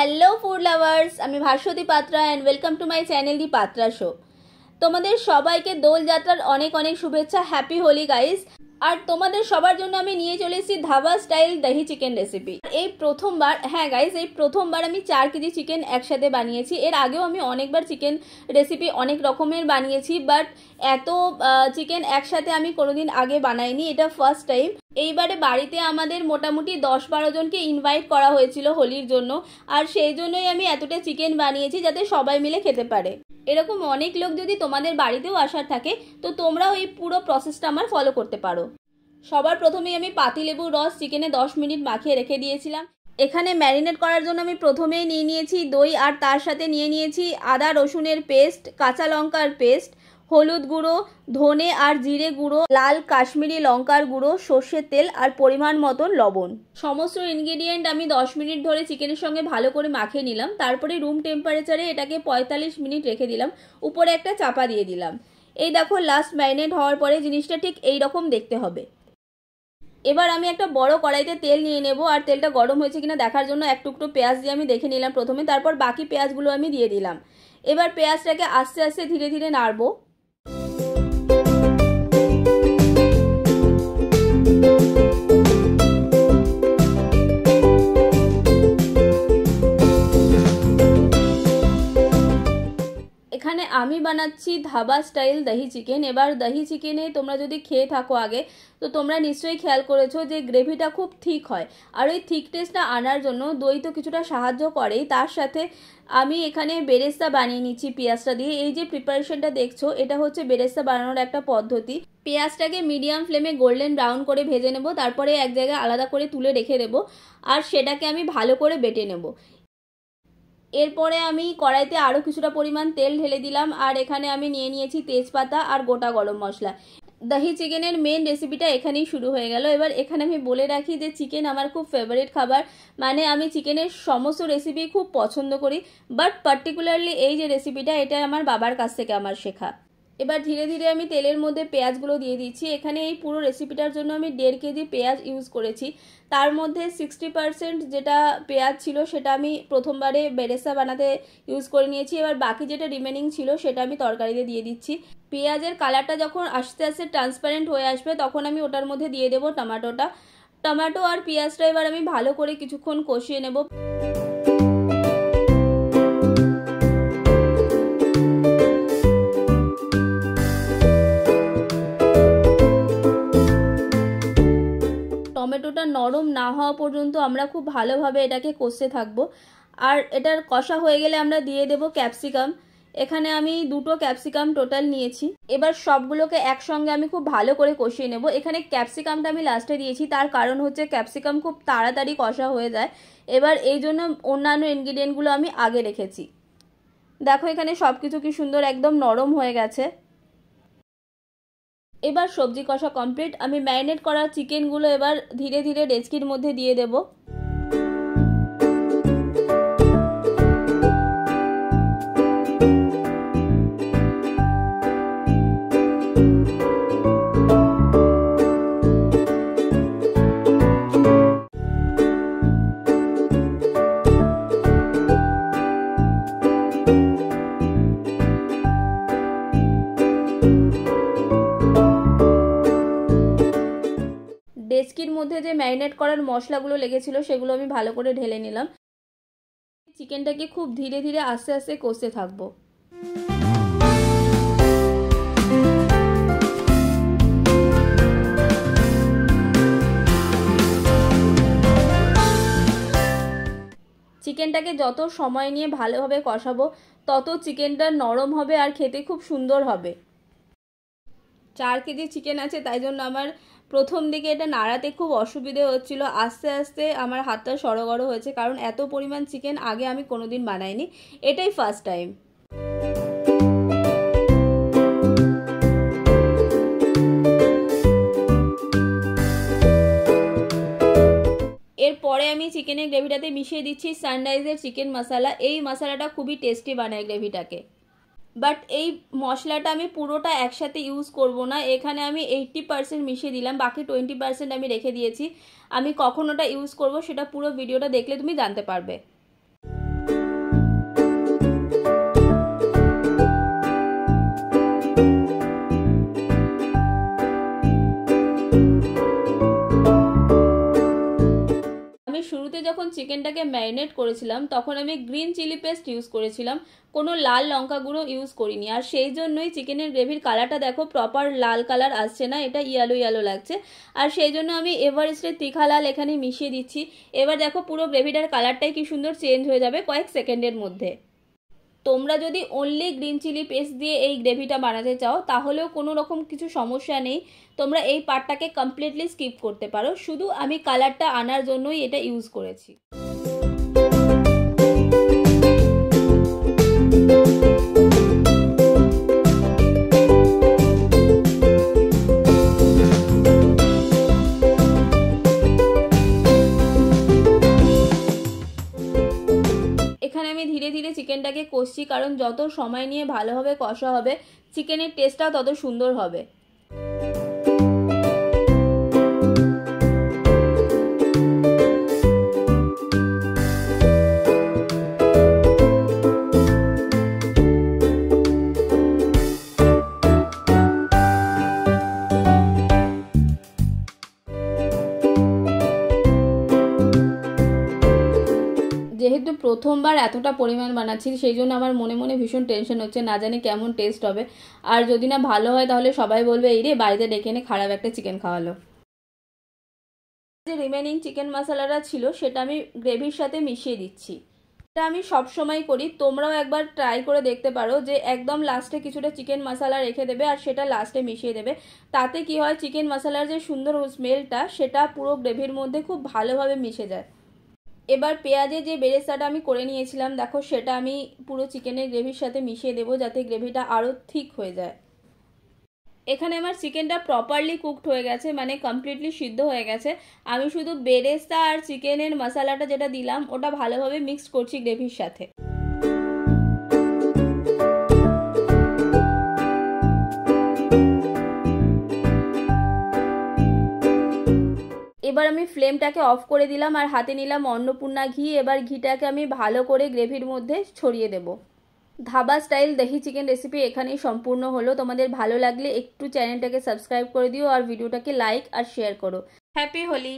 Hello food lovers, আমি Bhaswati Patra and welcome to my channel the Patra show. তোমাদের সবাইকে দোলযাত্রার অনেক অনেক শুভেচ্ছা। Happy Holi guys. আর তোমাদের সবার জন্য আমি নিয়ে চলে এসেছি ধাবা স্টাইল দহি চিকেন রেসিপি। এই প্রথমবার, হ্যাঁ গাইস, এই প্রথমবার আমি 4 কেজি চিকেন একসাথে বানিয়েছি। এর আগেও আমি অনেকবার চিকেন রেসিপি অনেক রকমের বানিয়েছি, বাট এত চিকেন একসাথে আমি কোনোদিন আগে বানাইনি, এটা ফার্স্ট টাইম। এইবারে বাড়িতে আমাদের মোটামুটি 10-12 জনকে ইনভাইট করা হয়েছিল হোলির জন্য, আর সেই জন্যই আমি এতটা চিকেন বানিয়েছি যাতে সবাই মিলে খেতে পারে। এরকম অনেক লোক যদি তোমাদের বাড়িতেও আসার থাকে তো তোমরাও এই পুরো প্রসেসটা আমার ফলো করতে পারো। সবার প্রথমেই আমি পাতিলেবুর রস চিকেনে 10 মিনিট মাখিয়ে রেখে দিয়েছিলাম। এখানে ম্যারিনেট করার জন্য আমি প্রথমেই নিয়ে নিয়েছি দই, আর তার সাথে নিয়ে নিয়েছি আদা রসুনের পেস্ট, কাঁচা লঙ্কার পেস্ট, হলুদ গুঁড়ো, ধনে আর জিরে গুঁড়ো, লাল কাশ্মীরি লঙ্কার গুঁড়ো, সর্ষের তেল আর পরিমাণ মতন লবণ। সমস্ত ইনগ্রেডিয়েন্ট আমি 10 মিনিট ধরে চিকেনের সঙ্গে ভালো করে মাখিয়ে নিলাম। তারপরে রুম টেম্পারেচারে এটাকে 45 মিনিট রেখে দিলাম। উপরে একটা চাপা দিয়ে দিলাম। এই দেখো, লাস্ট ম্যারিনেট হওয়ার পরে জিনিসটা ঠিক এই রকম দেখতে হবে। এবার আমি একটা বড় কড়াইতে তেল নিয়ে নেব, আর তেলটা গরম হয়েছে কিনা দেখার জন্য এক টুকরো পেঁয়াজ দিয়ে আমি দেখে নিলাম প্রথমে। তারপর বাকি পেঁয়াজগুলো আমি দিয়ে দিলাম। এবার পেঁয়াজটাকে আস্তে আস্তে ধীরে ধীরে নাড়বো। এখানে আমি বানাচ্ছি ধাবা স্টাইল দহি চিকেন। এবার দহি চিকেনে তোমরা যদি খেয়ে থাকো আগে, তো তোমরা নিশ্চয়ই খেয়াল করেছো যে গ্রেভিটা খুব থিক হয়, আর ওই থিক টেস্টটা আনার জন্য দই তো কিছুটা সাহায্য করেই। তার সাথে আমি এখানে বেরেস্তা বানিয়ে নিচ্ছি পেঁয়াজটা দিয়ে। এই যে প্রিপারেশনটা দেখছো, এটা হচ্ছে বেরেস্তা বানানোর একটা পদ্ধতি। পেঁয়াজটাকে মিডিয়াম ফ্লেমে গোল্ডেন ব্রাউন করে ভেজে নেব, তারপরে এক জায়গায় আলাদা করে তুলে রেখে দেবো, আর সেটাকে আমি ভালো করে বেটে নেব। এরপরে আমি কড়াইতে আরও কিছুটা পরিমাণ তেল ঢেলে দিলাম, আর এখানে আমি নিয়ে নিয়েছি তেজপাতা আর গোটা গরম মশলা। দহি চিকেনের মেন রেসিপিটা এখানেই শুরু হয়ে গেল। এবার এখানে আমি বলে রাখি যে চিকেন আমার খুব ফেভারিট খাবার, মানে আমি চিকেনের সমস্ত রেসিপি খুব পছন্দ করি, বাট পার্টিকুলারলি এই যে রেসিপিটা, এটা আমার বাবার কাছ থেকে আমার শেখা। এবার ধীরে ধীরে আমি তেলের মধ্যে পেঁয়াজগুলো দিয়ে দিচ্ছি। এখানে এই পুরো রেসিপিটার জন্য আমি 1.5 কেজি পেঁয়াজ ইউজ করেছি। তার মধ্যে 60% যেটা পেঁয়াজ ছিল সেটা আমি প্রথমবারে বেরেস্তা বানাতে ইউজ করে নিয়েছি। এবার বাকি যেটা রিমেনিং ছিল সেটা আমি তরকারিতে দিয়ে দিচ্ছি। পেঁয়াজের কালারটা যখন আস্তে আস্তে ট্রান্সপারেন্ট হয়ে আসবে, তখন আমি ওটার মধ্যে দিয়ে দেবো টমেটো আর পেঁয়াজটা এবার আমি ভালো করে কিছুক্ষণ কষিয়ে নেব। টমেটোটা নরম না হওয়া পর্যন্ত আমরা খুব ভালোভাবে এটাকে কষতে থাকবো। আর এটার কষা হয়ে গেলে আমরা দিয়ে দেব ক্যাপসিকাম। এখানে আমি 2টো ক্যাপসিকাম টোটাল নিয়েছি। এবার সবগুলোকে একসঙ্গে আমি খুব ভালো করে কষিয়ে নেব। এখানে ক্যাপসিকামটা আমি লাস্টে দিয়েছি, তার কারণ হচ্ছে ক্যাপসিকাম খুব তাড়াতাড়ি কষা হয়ে যায়। এবার এই জন্য অন্যান্য ইনগ্রিডিয়েন্টগুলো আমি আগে রেখেছি। দেখো এখানে সব কিছু কি সুন্দর একদম নরম হয়ে গেছে। এবার সবজি কষা কমপ্লিট। আমি ম্যারিনেট করা চিকেনগুলো এবার ধীরে ধীরে ডেচকির মধ্যে দিয়ে দেব। ডেচকির মধ্যে যে ম্যারিনেট করার মশলাগুলো লেগেছিল সেগুলো আমি ভালো করে ঢেলে নিলাম। চিকেনটাকে খুব ধীরে ধীরে আস্তে আস্তে কষতে থাকবো। চিকেনটাকে যত সময় নিয়ে ভালোভাবে কষাবো, তত চিকেনটা নরম হবে আর খেতে খুব সুন্দর হবে। 4 কেজি চিকেন আছে, তাই জন্য আমার প্রথম দিকে এটা নাড়াতে খুব অসুবিধে হচ্ছিল। আস্তে আস্তে আমার হাতটা সড়গড় হয়েছে, কারণ এত পরিমাণ চিকেন আগে আমি কোনোদিন বানাইনি, এটাই ফার্স্ট টাইম। এরপরে আমি চিকেনের গ্রেভিটাতে মিশিয়ে দিচ্ছি সানরাইজের চিকেন মশলা। এই মশলাটা খুবই টেস্টি বানায় গ্রেভিটাকে। বাট এই মশলাটা আমি পুরোটা একসাথে ইউজ করব না। এখানে আমি 80% মিশিয়ে দিলাম, বাকি 20% আমি রেখে দিয়েছি। আমি কখন ওটা ইউজ করব সেটা পুরো ভিডিওটা দেখলে তুমি জানতে পারবে। চিকেনটাকে ম্যারিনেট করেছিলাম তখন আমি গ্রিন চিলি পেস্ট ইউজ করেছিলাম, কোনো লাল লঙ্কা গুঁড়ো ইউজ করিনি। আর সেই জন্যই চিকেনের গ্রেভির কালারটা দেখো প্রপার লাল কালার আসছে না, এটা ইয়েলো ইয়েলো লাগছে। আর সেই জন্য আমি এভারেস্টের তিখা লাল এখানে মিশিয়ে দিচ্ছি। এবার দেখো পুরো গ্রেভিটার কালারটাই কি সুন্দর চেঞ্জ হয়ে যাবে কয়েক সেকেন্ডের মধ্যে। তোমরা যদি অনলি গ্রিন চিলি পেস্ট দিয়ে এই গ্রেভিটা বানাতে চাও তাহলেও কোনো রকম কিছু সমস্যা নেই, তোমরা এই পার্টটাকে কমপ্লিটলি স্কিপ করতে পারো, শুধু আমি কালারটা আনার জন্যই এটা ইউজ করেছি। এখানে আমি ধীরে ধীরে চিকেনটাকে কষছি, কারণ যত সময় নিয়ে ভালোভাবে কষা হবে চিকেনের টেস্টটাও তত সুন্দর হবে। যেহেতু প্রথমবার এতটা পরিমাণ বানাচ্ছি সেই জন্য আমার মনে মনে ভীষণ টেনশন হচ্ছে, না জানি কেমন টেস্ট হবে। আর যদি না ভালো হয় তাহলে সবাই বলবে এই রে বাড়িতে ডেকে এনে খারাপ একটা চিকেন খাওয়ালো। যে রিমেনিং চিকেন মশলাটা ছিল সেটা আমি গ্রেভির সাথে মিশিয়ে দিচ্ছি। এটা আমি সব সময় করি, তোমরাও একবার ট্রাই করে দেখতে পারো যে একদম লাস্টে কিছুটা চিকেন মশলা রেখে দেবে আর সেটা লাস্টে মিশিয়ে দেবে। তাতে কি হয়, চিকেন মশলার যে সুন্দর স্মেলটা সেটা পুরো গ্রেভির মধ্যে খুব ভালোভাবে মিশে যায়। এবার পেঁয়াজের যে বেরেস্তাটা আমি করে নিয়েছিলাম দেখো সেটা আমি পুরো চিকেনের গ্রেভির সাথে মিশিয়ে দেবো যাতে গ্রেভিটা আরও থিক হয়ে যায়। এখানে আমার চিকেনটা প্রপারলি কুকড হয়ে গেছে, মানে কমপ্লিটলি সিদ্ধ হয়ে গেছে। আমি শুধু বেরেস্তা আর চিকেনের মশলাটা যেটা দিলাম ওটা ভালোভাবে মিক্সড করছি গ্রেভির সাথে। এবার আমি ফ্লেমটাকে অফ করে দিলাম আর হাতে নিলাম অন্নপূর্ণা ঘি। এবার ঘিটাকে আমি ভালো করে গ্রেভির মধ্যে ছড়িয়ে দেব। ধাবা স্টাইল দহি চিকেন রেসিপি এখানেই সম্পূর্ণ হলো। তোমাদের ভালো লাগলে একটু চ্যানেলটাকে সাবস্ক্রাইব করে দিও আর ভিডিওটাকে লাইক আর শেয়ার করো। হ্যাপি হোলি।